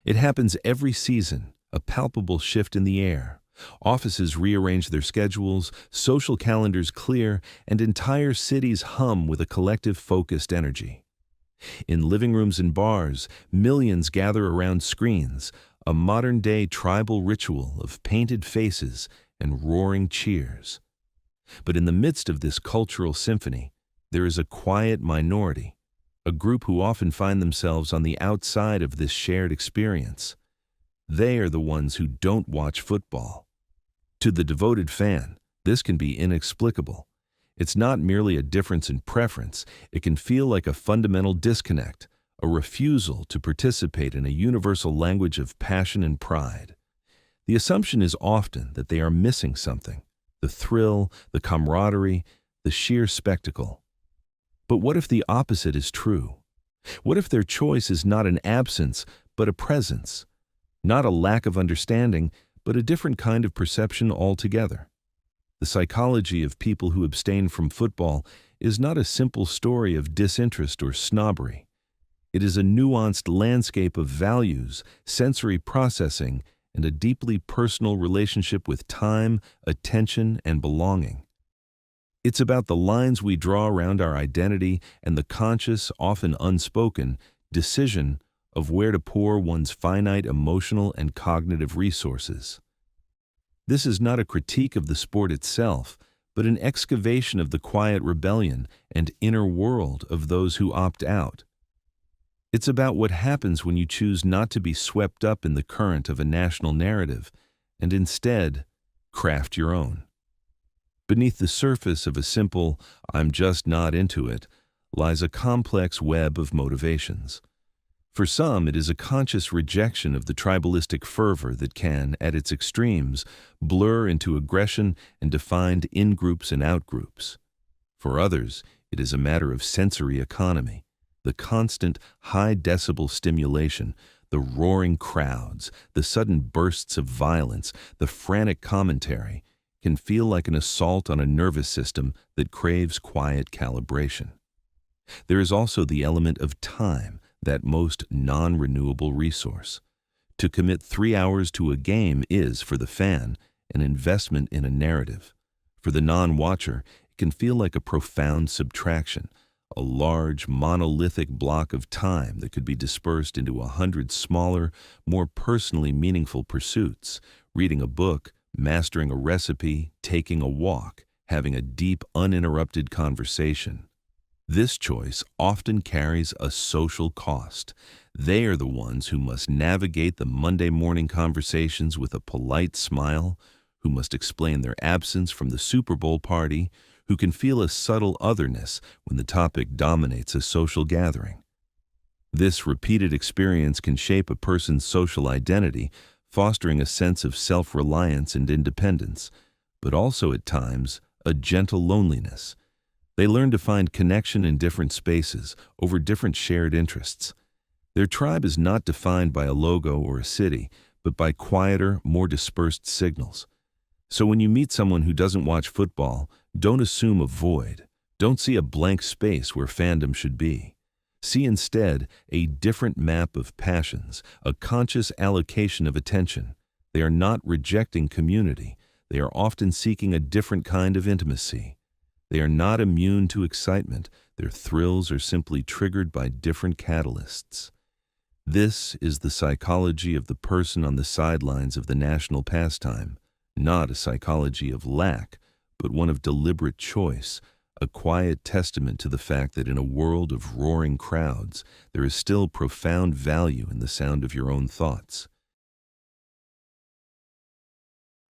It happens every season, a palpable shift in the air. Offices rearrange their schedules, social calendars clear, and entire cities hum with a collective focused energy. In living rooms and bars, millions gather around screens, a modern-day tribal ritual of painted faces and roaring cheers. But in the midst of this cultural symphony, there is a quiet minority, a group who often find themselves on the outside of this shared experience. They are the ones who don't watch football. To the devoted fan, this can be inexplicable. It's not merely a difference in preference, it can feel like a fundamental disconnect, a refusal to participate in a universal language of passion and pride. The assumption is often that they are missing something, the thrill, the camaraderie, the sheer spectacle. But what if the opposite is true? What if their choice is not an absence, but a presence? Not a lack of understanding, but a different kind of perception altogether. The psychology of people who abstain from football is not a simple story of disinterest or snobbery. It is a nuanced landscape of values, sensory processing, and a deeply personal relationship with time, attention, and belonging. It's about the lines we draw around our identity and the conscious, often unspoken, decision of where to pour one's finite emotional and cognitive resources. This is not a critique of the sport itself, but an excavation of the quiet rebellion and inner world of those who opt out. It's about what happens when you choose not to be swept up in the current of a national narrative, and instead craft your own. Beneath the surface of a simple, "I'm just not into it," lies a complex web of motivations. For some, it is a conscious rejection of the tribalistic fervor that can, at its extremes, blur into aggression and defined in-groups and out-groups. For others, it is a matter of sensory economy, the constant high-decibel stimulation, the roaring crowds, the sudden bursts of violence, the frantic commentary, can feel like an assault on a nervous system that craves quiet calibration. There is also the element of time, that most non-renewable resource. To commit 3 hours to a game is, for the fan, an investment in a narrative. For the non-watcher, it can feel like a profound subtraction, a large, monolithic block of time that could be dispersed into 100 smaller, more personally meaningful pursuits: reading a book, mastering a recipe, taking a walk, having a deep, uninterrupted conversation. This choice often carries a social cost. They are the ones who must navigate the Monday morning conversations with a polite smile, who must explain their absence from the Super Bowl party, who can feel a subtle otherness when the topic dominates a social gathering. This repeated experience can shape a person's social identity, fostering a sense of self-reliance and independence, but also at times a gentle loneliness. They learn to find connection in different spaces, over different shared interests. Their tribe is not defined by a logo or a city, but by quieter, more dispersed signals. So when you meet someone who doesn't watch football, don't assume a void. Don't see a blank space where fandom should be. See instead a different map of passions, a conscious allocation of attention. They are not rejecting community. They are often seeking a different kind of intimacy. They are not immune to excitement. Their thrills are simply triggered by different catalysts. This is the psychology of the person on the sidelines of the national pastime, not a psychology of lack, but one of deliberate choice, a quiet testament to the fact that in a world of roaring crowds, there is still profound value in the sound of your own thoughts.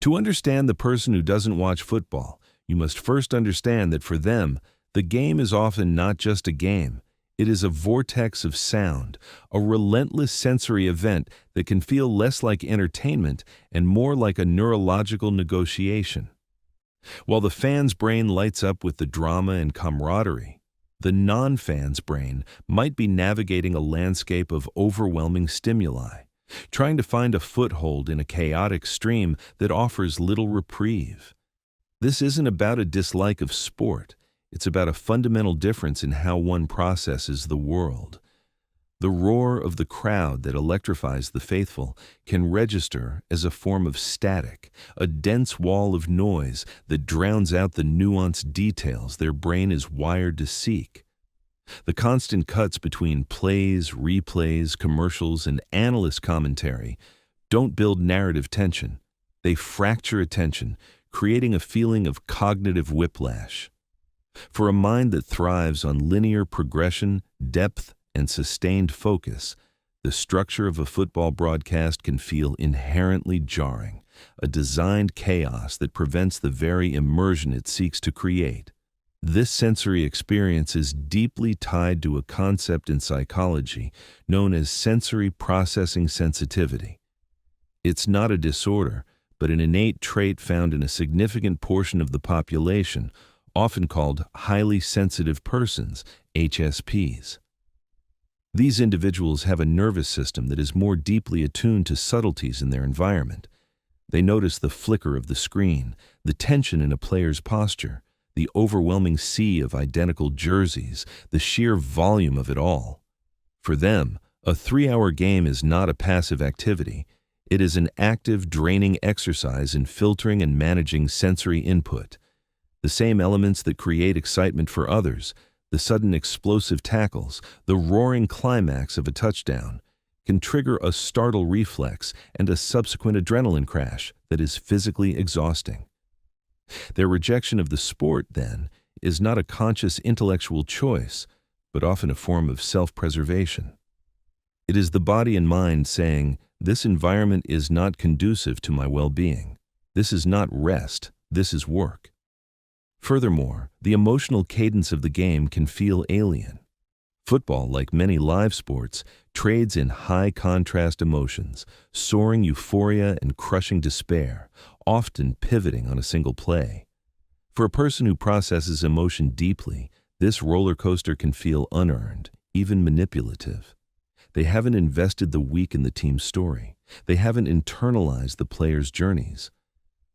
To understand the person who doesn't watch football, you must first understand that for them, the game is often not just a game. It is a vortex of sound, a relentless sensory event that can feel less like entertainment and more like a neurological negotiation. While the fan's brain lights up with the drama and camaraderie, the non-fan's brain might be navigating a landscape of overwhelming stimuli, trying to find a foothold in a chaotic stream that offers little reprieve. This isn't about a dislike of sport. It's about a fundamental difference in how one processes the world. The roar of the crowd that electrifies the faithful can register as a form of static, a dense wall of noise that drowns out the nuanced details their brain is wired to seek. The constant cuts between plays, replays, commercials, and analyst commentary don't build narrative tension. They fracture attention, creating a feeling of cognitive whiplash. For a mind that thrives on linear progression, depth, and sustained focus, the structure of a football broadcast can feel inherently jarring, a designed chaos that prevents the very immersion it seeks to create. This sensory experience is deeply tied to a concept in psychology known as sensory processing sensitivity. It's not a disorder, but an innate trait found in a significant portion of the population, often called highly sensitive persons, HSPs. These individuals have a nervous system that is more deeply attuned to subtleties in their environment. They notice the flicker of the screen, the tension in a player's posture, the overwhelming sea of identical jerseys, the sheer volume of it all. For them, a 3-hour game is not a passive activity. It is an active, draining exercise in filtering and managing sensory input. The same elements that create excitement for others, the sudden explosive tackles, the roaring climax of a touchdown, can trigger a startle reflex and a subsequent adrenaline crash that is physically exhausting. Their rejection of the sport, then, is not a conscious intellectual choice, but often a form of self-preservation. It is the body and mind saying, "This environment is not conducive to my well-being. This is not rest, this is work." Furthermore, the emotional cadence of the game can feel alien. Football, like many live sports, trades in high-contrast emotions, soaring euphoria and crushing despair, often pivoting on a single play. For a person who processes emotion deeply, this roller coaster can feel unearned, even manipulative. They haven't invested the week in the team's story. They haven't internalized the players' journeys.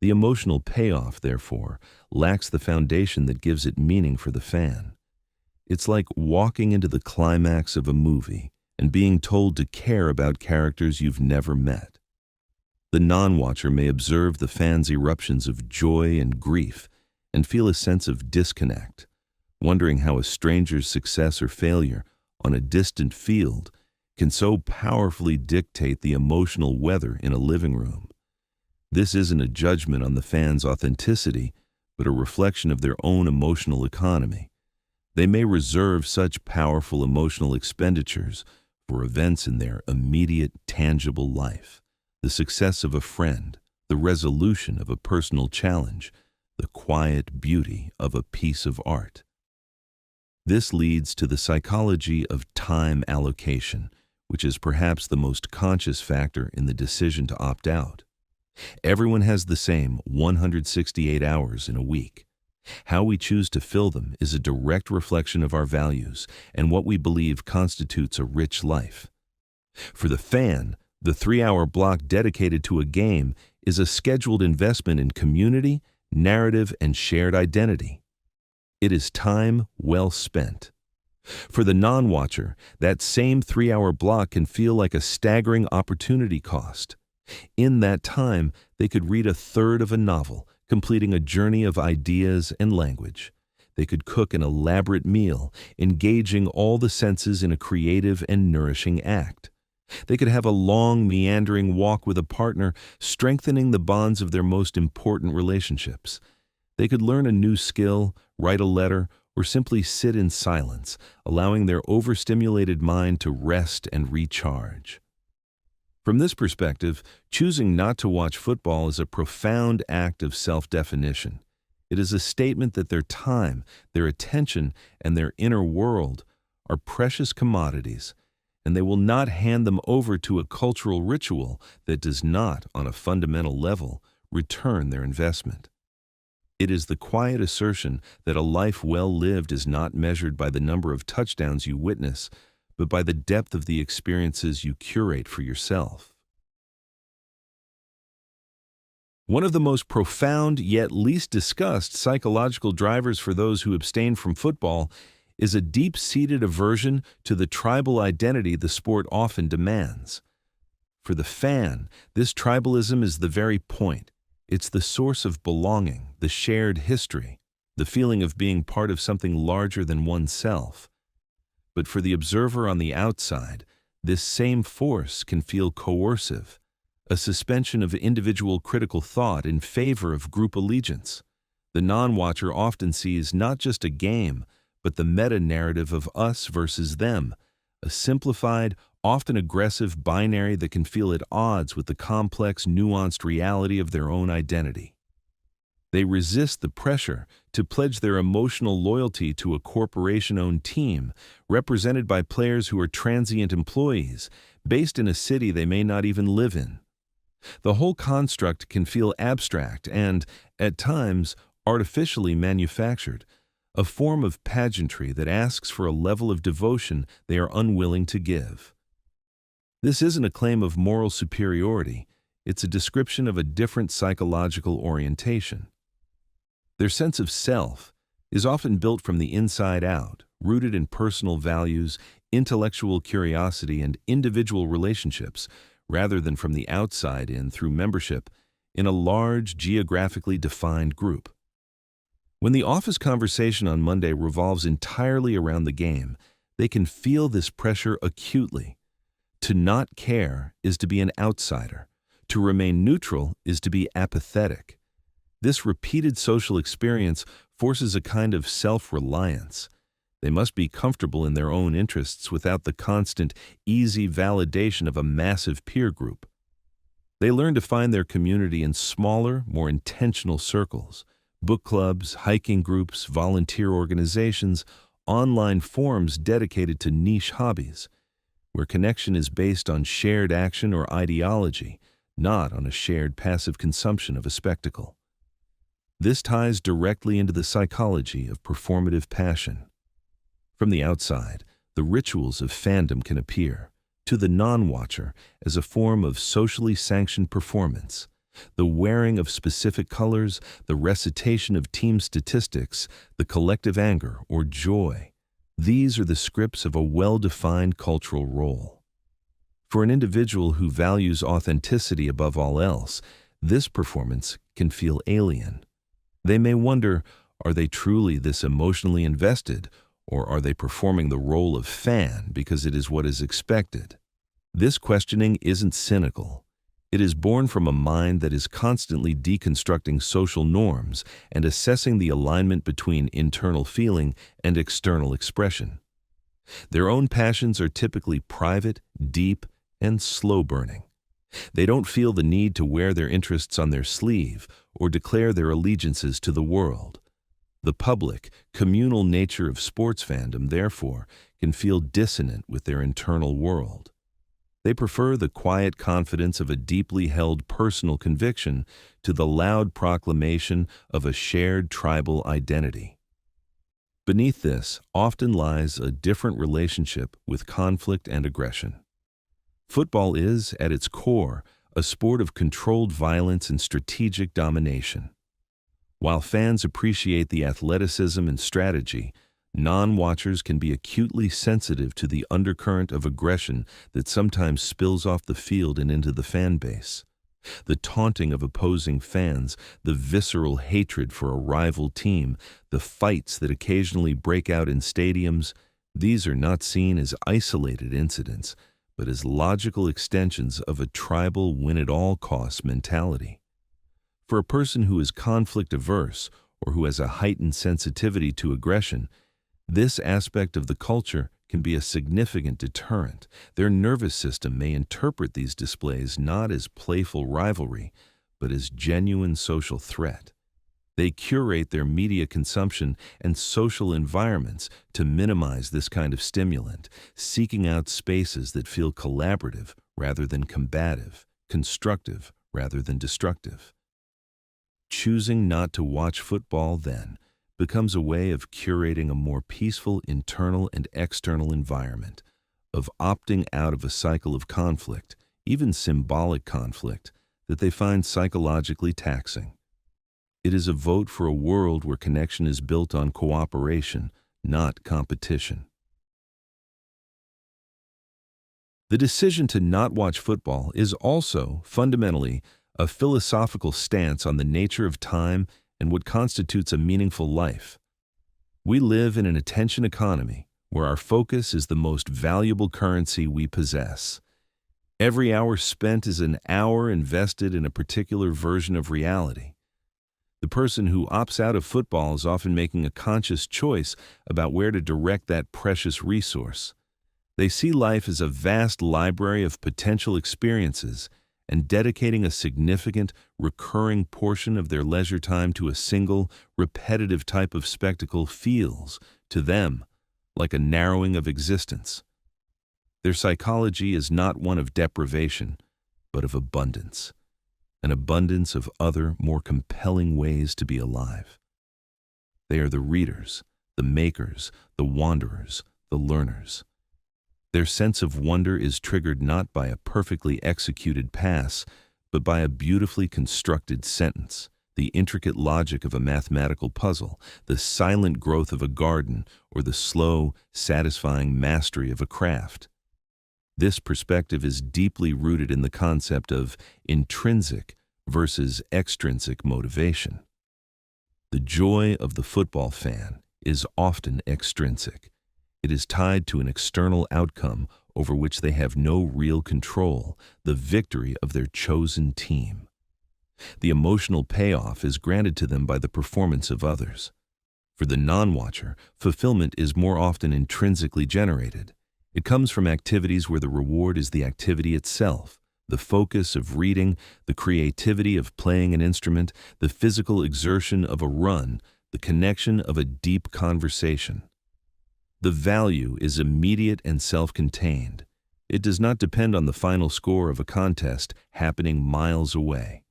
The emotional payoff, therefore, lacks the foundation that gives it meaning for the fan. It's like walking into the climax of a movie and being told to care about characters you've never met. The non-watcher may observe the fan's eruptions of joy and grief and feel a sense of disconnect, wondering how a stranger's success or failure on a distant field can so powerfully dictate the emotional weather in a living room. This isn't a judgment on the fan's authenticity, but a reflection of their own emotional economy. They may reserve such powerful emotional expenditures for events in their immediate, tangible life, the success of a friend, the resolution of a personal challenge, the quiet beauty of a piece of art. This leads to the psychology of time allocation, which is perhaps the most conscious factor in the decision to opt out. Everyone has the same 168 hours in a week. How we choose to fill them is a direct reflection of our values and what we believe constitutes a rich life. For the fan, the 3-hour block dedicated to a game is a scheduled investment in community, narrative, and shared identity. It is time well spent. For the non-watcher, that same 3-hour block can feel like a staggering opportunity cost. In that time, they could read a third of a novel, completing a journey of ideas and language. They could cook an elaborate meal, engaging all the senses in a creative and nourishing act. They could have a long, meandering walk with a partner, strengthening the bonds of their most important relationships. They could learn a new skill, write a letter, or simply sit in silence, allowing their overstimulated mind to rest and recharge. From this perspective, choosing not to watch football is a profound act of self-definition. It is a statement that their time, their attention, and their inner world are precious commodities, and they will not hand them over to a cultural ritual that does not, on a fundamental level, return their investment. It is the quiet assertion that a life well lived is not measured by the number of touchdowns you witness, but by the depth of the experiences you curate for yourself. One of the most profound yet least discussed psychological drivers for those who abstain from football is a deep-seated aversion to the tribal identity the sport often demands. For the fan, this tribalism is the very point. It's the source of belonging, the shared history, the feeling of being part of something larger than oneself. But for the observer on the outside, this same force can feel coercive, a suspension of individual critical thought in favor of group allegiance. The non-watcher often sees not just a game, but the meta-narrative of us versus them, a simplified, often aggressive binary that can feel at odds with the complex, nuanced reality of their own identity. They resist the pressure to pledge their emotional loyalty to a corporation-owned team, represented by players who are transient employees, based in a city they may not even live in. The whole construct can feel abstract and, at times, artificially manufactured, a form of pageantry that asks for a level of devotion they are unwilling to give. This isn't a claim of moral superiority, it's a description of a different psychological orientation. Their sense of self is often built from the inside out, rooted in personal values, intellectual curiosity, and individual relationships, rather than from the outside in through membership in a large, geographically defined group. When the office conversation on Monday revolves entirely around the game, they can feel this pressure acutely. To not care is to be an outsider. To remain neutral is to be apathetic. This repeated social experience forces a kind of self-reliance. They must be comfortable in their own interests without the constant, easy validation of a massive peer group. They learn to find their community in smaller, more intentional circles. Book clubs, hiking groups, volunteer organizations, online forums dedicated to niche hobbies, where connection is based on shared action or ideology, not on a shared passive consumption of a spectacle. This ties directly into the psychology of performative passion. From the outside, the rituals of fandom can appear, to the non-watcher, as a form of socially sanctioned performance. The wearing of specific colors, the recitation of team statistics, the collective anger or joy. These are the scripts of a well-defined cultural role. For an individual who values authenticity above all else, this performance can feel alien. They may wonder, are they truly this emotionally invested, or are they performing the role of fan because it is what is expected? This questioning isn't cynical. It is born from a mind that is constantly deconstructing social norms and assessing the alignment between internal feeling and external expression. Their own passions are typically private, deep, and slow-burning. They don't feel the need to wear their interests on their sleeve or declare their allegiances to the world. The public, communal nature of sports fandom, therefore, can feel dissonant with their internal world. They prefer the quiet confidence of a deeply held personal conviction to the loud proclamation of a shared tribal identity. Beneath this often lies a different relationship with conflict and aggression. Football is, at its core, a sport of controlled violence and strategic domination. While fans appreciate the athleticism and strategy, non-watchers can be acutely sensitive to the undercurrent of aggression that sometimes spills off the field and into the fan base. The taunting of opposing fans, the visceral hatred for a rival team, the fights that occasionally break out in stadiums, these are not seen as isolated incidents, but as logical extensions of a tribal win-at-all-costs mentality. For a person who is conflict-averse or who has a heightened sensitivity to aggression, this aspect of the culture can be a significant deterrent. Their nervous system may interpret these displays not as playful rivalry, but as genuine social threat. They curate their media consumption and social environments to minimize this kind of stimulant, seeking out spaces that feel collaborative rather than combative, constructive rather than destructive. Choosing not to watch football, then, becomes a way of curating a more peaceful internal and external environment, of opting out of a cycle of conflict, even symbolic conflict, that they find psychologically taxing. It is a vote for a world where connection is built on cooperation, not competition. The decision to not watch football is also, fundamentally, a philosophical stance on the nature of time and what constitutes a meaningful life. We live in an attention economy where our focus is the most valuable currency we possess. Every hour spent is an hour invested in a particular version of reality. The person who opts out of football is often making a conscious choice about where to direct that precious resource. They see life as a vast library of potential experiences, and dedicating a significant, recurring portion of their leisure time to a single, repetitive type of spectacle feels, to them, like a narrowing of existence. Their psychology is not one of deprivation, but of abundance, an abundance of other, more compelling ways to be alive. They are the readers, the makers, the wanderers, the learners. Their sense of wonder is triggered not by a perfectly executed pass, but by a beautifully constructed sentence, the intricate logic of a mathematical puzzle, the silent growth of a garden, or the slow, satisfying mastery of a craft. This perspective is deeply rooted in the concept of intrinsic versus extrinsic motivation. The joy of the football fan is often extrinsic. It is tied to an external outcome over which they have no real control, the victory of their chosen team. The emotional payoff is granted to them by the performance of others. For the non-watcher, fulfillment is more often intrinsically generated. It comes from activities where the reward is the activity itself, the focus of reading, the creativity of playing an instrument, the physical exertion of a run, the connection of a deep conversation. The value is immediate and self-contained. It does not depend on the final score of a contest happening miles away.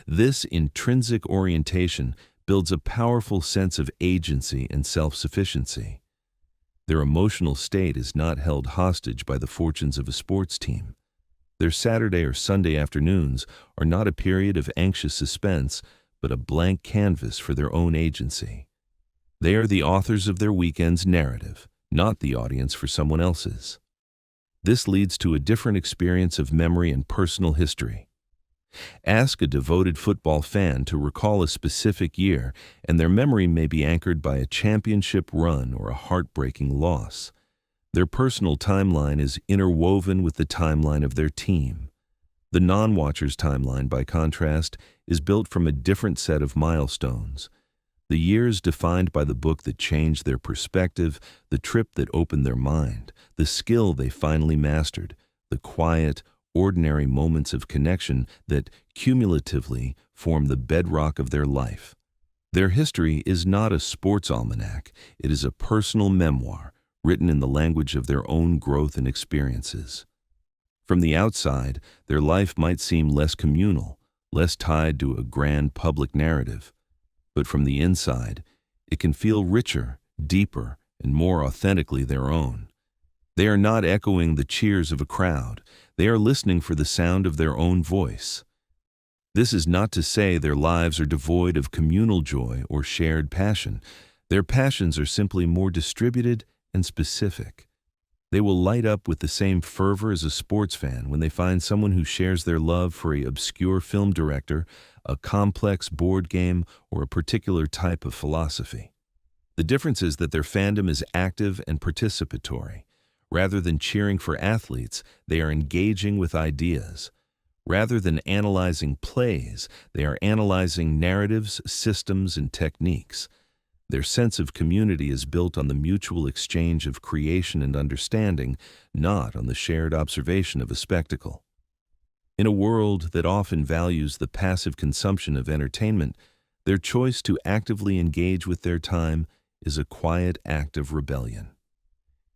This intrinsic orientation builds a powerful sense of agency and self-sufficiency. Their emotional state is not held hostage by the fortunes of a sports team. Their Saturday or Sunday afternoons are not a period of anxious suspense, but a blank canvas for their own agency. They are the authors of their weekend's narrative, not the audience for someone else's. This leads to a different experience of memory and personal history. Ask a devoted football fan to recall a specific year, and their memory may be anchored by a championship run or a heartbreaking loss. Their personal timeline is interwoven with the timeline of their team. The non-watcher's timeline, by contrast, is built from a different set of milestones. The years defined by the book that changed their perspective, the trip that opened their mind, the skill they finally mastered, the quiet, ordinary moments of connection that cumulatively form the bedrock of their life. Their history is not a sports almanac, it is a personal memoir written in the language of their own growth and experiences. From the outside, their life might seem less communal, less tied to a grand public narrative. But from the inside, it can feel richer, deeper, and more authentically their own. They are not echoing the cheers of a crowd. They are listening for the sound of their own voice. This is not to say their lives are devoid of communal joy or shared passion. Their passions are simply more distributed and specific. They will light up with the same fervor as a sports fan when they find someone who shares their love for an obscure film director, a complex board game, or a particular type of philosophy. The difference is that their fandom is active and participatory. Rather than cheering for athletes, they are engaging with ideas. Rather than analyzing plays, they are analyzing narratives, systems, and techniques. Their sense of community is built on the mutual exchange of creation and understanding, not on the shared observation of a spectacle. In a world that often values the passive consumption of entertainment, their choice to actively engage with their time is a quiet act of rebellion.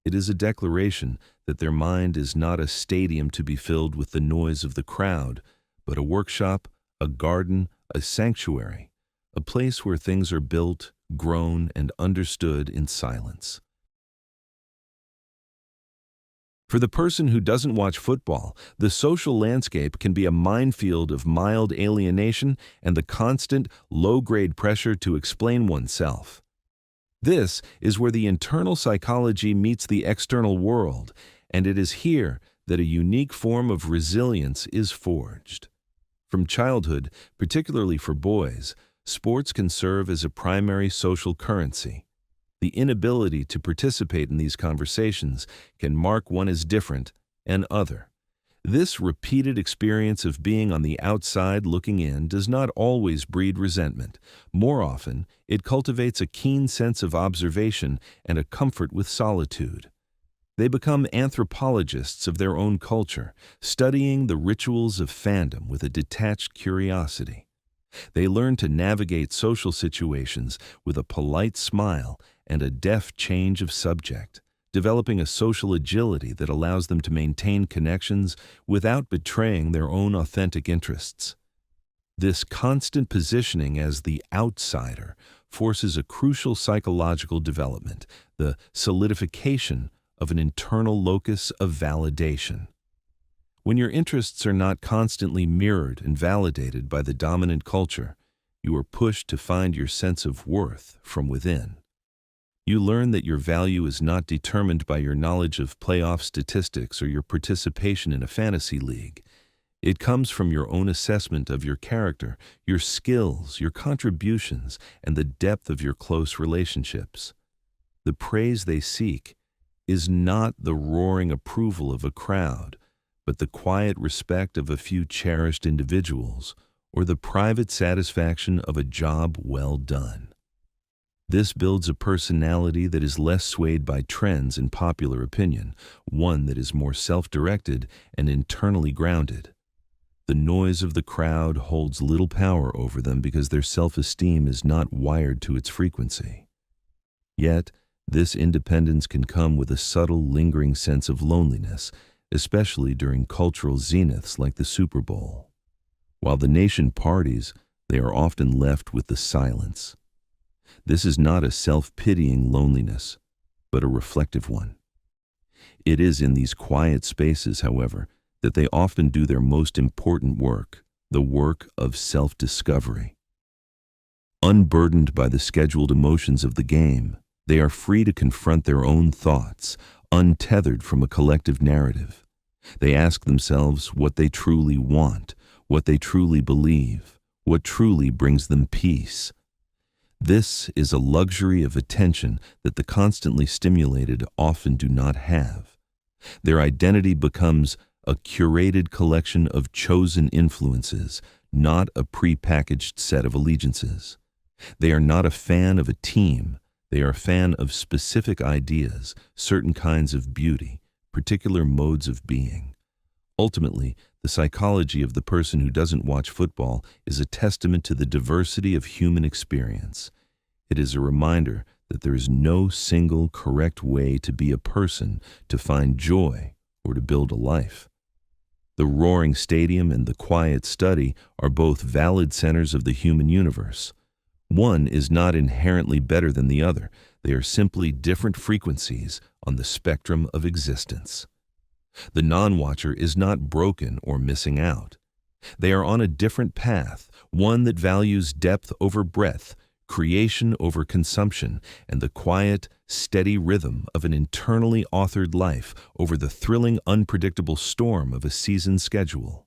It is a declaration that their mind is not a stadium to be filled with the noise of the crowd, but a workshop, a garden, a sanctuary, a place where things are built, grown, and understood in silence. For the person who doesn't watch football, the social landscape can be a minefield of mild alienation and the constant, low-grade pressure to explain oneself. This is where the internal psychology meets the external world, and it is here that a unique form of resilience is forged. From childhood, particularly for boys, sports can serve as a primary social currency. The inability to participate in these conversations can mark one as different and other. This repeated experience of being on the outside looking in does not always breed resentment. More often, it cultivates a keen sense of observation and a comfort with solitude. They become anthropologists of their own culture, studying the rituals of fandom with a detached curiosity. They learn to navigate social situations with a polite smile and a deft change of subject, developing a social agility that allows them to maintain connections without betraying their own authentic interests. This constant positioning as the outsider forces a crucial psychological development, the solidification of an internal locus of validation. When your interests are not constantly mirrored and validated by the dominant culture, you are pushed to find your sense of worth from within. You learn that your value is not determined by your knowledge of playoff statistics or your participation in a fantasy league. It comes from your own assessment of your character, your skills, your contributions, and the depth of your close relationships. The praise they seek is not the roaring approval of a crowd, but the quiet respect of a few cherished individuals, or the private satisfaction of a job well done. This builds a personality that is less swayed by trends and popular opinion, one that is more self-directed and internally grounded. The noise of the crowd holds little power over them because their self-esteem is not wired to its frequency. Yet, this independence can come with a subtle, lingering sense of loneliness, especially during cultural zeniths like the Super Bowl. While the nation parties, they are often left with the silence. This is not a self-pitying loneliness, but a reflective one. It is in these quiet spaces, however, that they often do their most important work, the work of self-discovery. Unburdened by the scheduled emotions of the game, they are free to confront their own thoughts, untethered from a collective narrative. They ask themselves what they truly want, what they truly believe, what truly brings them peace. This is a luxury of attention that the constantly stimulated often do not have. Their identity becomes a curated collection of chosen influences, not a pre-packaged set of allegiances. They are not a fan of a team. They are a fan of specific ideas, certain kinds of beauty, particular modes of being. Ultimately, the psychology of the person who doesn't watch football is a testament to the diversity of human experience. It is a reminder that there is no single correct way to be a person, to find joy, or to build a life. The roaring stadium and the quiet study are both valid centers of the human universe. One is not inherently better than the other. They are simply different frequencies on the spectrum of existence. The non-watcher is not broken or missing out. They are on a different path, one that values depth over breadth, creation over consumption, and the quiet, steady rhythm of an internally authored life over the thrilling, unpredictable storm of a season schedule.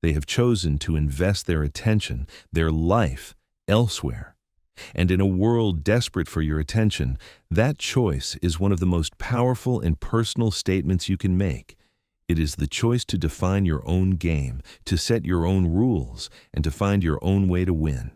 They have chosen to invest their attention, their life, elsewhere. And in a world desperate for your attention, that choice is one of the most powerful and personal statements you can make. It is the choice to define your own game, to set your own rules, and to find your own way to win.